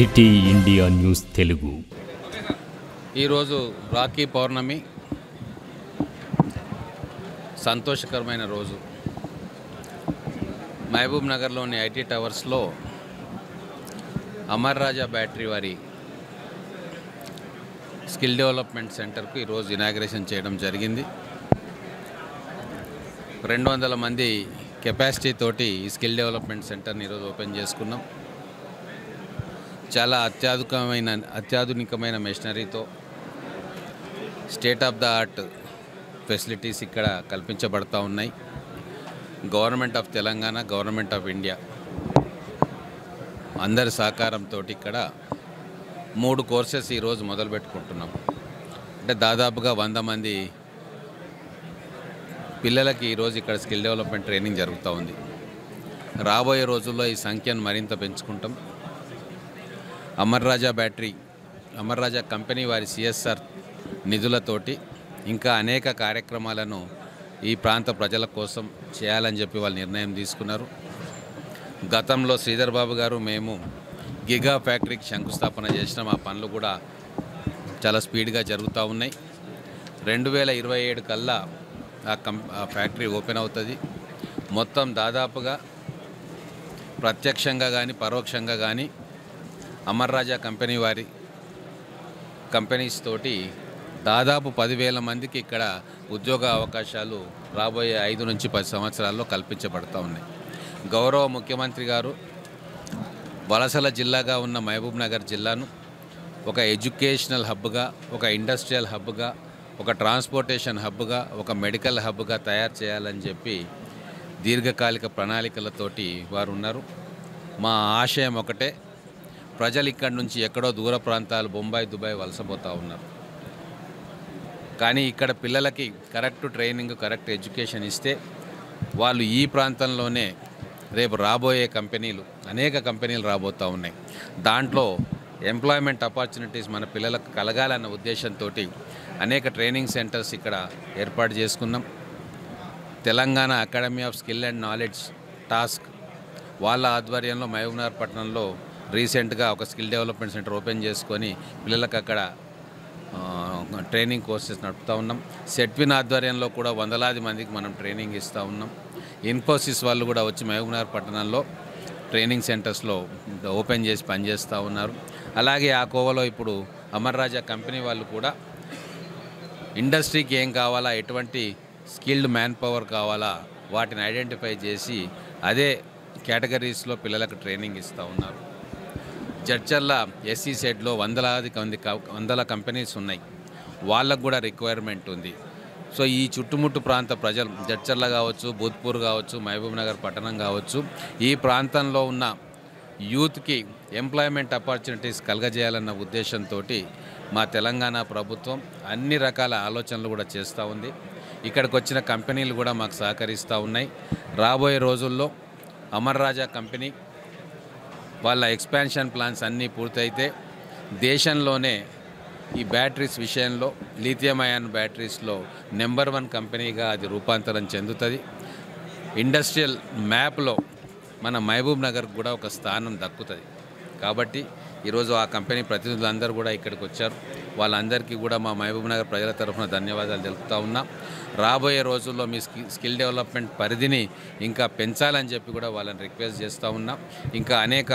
City India news Telugu. ఈరోజు రాఖీ పౌర్ణమి, సంతోషకరమైన రోజు. మహబూబ్ నగర్లోని ఐటీ టవర్స్లో అమర్ రాజా బ్యాటరీ వారి స్కిల్ డెవలప్మెంట్ సెంటర్కు ఈరోజు ఇనాగ్రేషన్ చేయడం జరిగింది. 200 మంది కెపాసిటీ తోటి ఈ స్కిల్ డెవలప్మెంట్ సెంటర్ని ఈరోజు ఓపెన్ చేసుకున్నాం. చాలా అత్యాధునికమైన మెషినరీతో state of the art facilities ఇక్కడ కల్పించబడతా ఉన్నాయి. Government of Telangana, government of India అందరి సహకారంతో ఇక్కడ 3 కోర్సెస్ ఈరోజు మొదలు పెట్టుకుంటున్నాం. అంటే దాదాపుగా 100 మంది పిల్లలకి ఈరోజు ఇక్కడ స్కిల్ డెవలప్మెంట్ ట్రైనింగ్ జరుగుతూ ఉంది. రాబోయే రోజుల్లో ఈ సంఖ్యను మరింత పెంచుకుంటాం. అమర్ రాజా కంపెనీ వారి CSR నిధులతోటి ఇంకా అనేక కార్యక్రమాలను ఈ ప్రాంత ప్రజల కోసం చేయాలని చెప్పి వాళ్ళు నిర్ణయం తీసుకున్నారు. గతంలో శ్రీధర్ బాబు గారు మేము గిగా ఫ్యాక్టరీకి శంకుస్థాపన చేసిన ఆ పనులు కూడా చాలా స్పీడ్గా జరుగుతూ ఉన్నాయి. 2027 కల్లా ఆ ఫ్యాక్టరీ ఓపెన్ అవుతుంది. మొత్తం దాదాపుగా ప్రత్యక్షంగా కానీ పరోక్షంగా కానీ అమర్ రాజా కంపెనీ వారి కంపెనీస్ తోటి దాదాపు 10,000 మందికి ఇక్కడ ఉద్యోగ అవకాశాలు రాబోయే 5 నుంచి 10 సంవత్సరాల్లో కల్పించబడతా ఉన్నాయి. గౌరవ ముఖ్యమంత్రి గారు వలసల జిల్లాగా ఉన్న మహబూబ్ నగర్ జిల్లాను ఒక ఎడ్యుకేషనల్ హబ్గా, ఒక ఇండస్ట్రియల్ హబ్గా, ఒక ట్రాన్స్పోర్టేషన్ హబ్గా, ఒక మెడికల్ హబ్గా తయారు చేయాలని చెప్పి దీర్ఘకాలిక ప్రణాళికలతోటి వారు ఉన్నారు. మా ఆశయం ఒకటే, ప్రజలు ఇక్కడి నుంచి ఎక్కడో దూర ప్రాంతాలు బొంబాయి, దుబాయ్ వలసపోతూ ఉన్నారు. కానీ ఇక్కడ పిల్లలకి కరెక్ట్ ట్రైనింగ్, కరెక్ట్ ఎడ్యుకేషన్ ఇస్తే వాళ్ళు ఈ ప్రాంతంలోనే రేపు రాబోయే అనేక కంపెనీలు రాబోతూ ఉన్నాయి. దాంట్లో ఎంప్లాయ్మెంట్ ఆపర్చునిటీస్ మన పిల్లలకు కలగాలన్న ఉద్దేశంతో అనేక ట్రైనింగ్ సెంటర్స్ ఇక్కడ ఏర్పాటు చేసుకున్నాం. Telangana academy of skill and knowledge task వాళ్ళ ఆధ్వర్యంలో మహబూబ్నగర్ పట్టణంలో రీసెంట్గా ఒక స్కిల్ డెవలప్మెంట్ సెంటర్ ఓపెన్ చేసుకొని పిల్లలకు అక్కడ ట్రైనింగ్ కోర్సెస్ నడుపుతూ ఉన్నాం. సెట్విన్ ఆధ్వర్యంలో కూడా వందలాది మందికి మనం ట్రైనింగ్ ఇస్తూ ఉన్నాం. ఇన్ఫోసిస్ వాళ్ళు కూడా వచ్చి మహబూబ్నగర్ పట్టణంలో ట్రైనింగ్ సెంటర్స్లో ఓపెన్ చేసి పనిచేస్తూ ఉన్నారు. అలాగే ఆ కోవలో ఇప్పుడు అమర్ రాజా కంపెనీ వాళ్ళు కూడా ఇండస్ట్రీకి ఏం కావాలా, ఎటువంటి స్కిల్డ్ మ్యాన్ పవర్ కావాలా వాటిని ఐడెంటిఫై చేసి అదే కేటగిరీస్లో పిల్లలకు ట్రైనింగ్ ఇస్తూ ఉన్నారు. జడ్చర్ల SEZలో వందల కంపెనీస్ ఉన్నాయి. వాళ్ళకు కూడా రిక్వైర్మెంట్ ఉంది. సో ఈ చుట్టుముట్టు ప్రాంత ప్రజలు, జడ్చర్ల కావచ్చు, భూత్పూర్ కావచ్చు, మహబూబ్ నగర్ పట్టణం కావచ్చు, ఈ ప్రాంతంలో ఉన్న యూత్కి ఎంప్లాయ్మెంట్ ఆపర్చునిటీస్ కలగజేయాలన్న ఉద్దేశంతో మా తెలంగాణ ప్రభుత్వం అన్ని రకాల ఆలోచనలు కూడా చేస్తూ ఉంది. ఇక్కడికి వచ్చిన కంపెనీలు కూడా మాకు సహకరిస్తూ ఉన్నాయి. రాబోయే రోజుల్లో అమర్ రాజా కంపెనీ వాళ్ళ ఎక్స్పాన్షన్ ప్లాన్స్ అన్నీ పూర్తయితే దేశంలోనే ఈ బ్యాటరీస్ విషయంలో, లిథియం అయాన్ బ్యాటరీస్లో నెంబర్ 1 కంపెనీగా అది రూపాంతరం చెందుతుంది. ఇండస్ట్రియల్ మ్యాప్లో మన మహబూబ్ నగర్ కూడా ఒక స్థానం దక్కుతుంది. కాబట్టి ఈరోజు ఆ కంపెనీ ప్రతినిధులందరూ కూడా ఇక్కడికి వచ్చారు. వాళ్ళందరికీ కూడా మా మహబూబ్ నగర్ ప్రజల తరఫున ధన్యవాదాలు తెలుపుతూ ఉన్నాం. రాబోయే రోజుల్లో మీ స్కిల్ డెవలప్మెంట్ పరిధిని ఇంకా పెంచాలని చెప్పి కూడా వాళ్ళని రిక్వెస్ట్ చేస్తూ ఉన్నాం. ఇంకా అనేక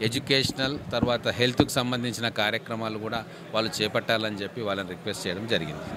ఎడ్యుకేషనల్ తర్వాత హెల్త్కి సంబంధించిన కార్యక్రమాలు కూడా వాళ్ళు చేపట్టాలని చెప్పి వాళ్ళని రిక్వెస్ట్ చేయడం జరిగింది.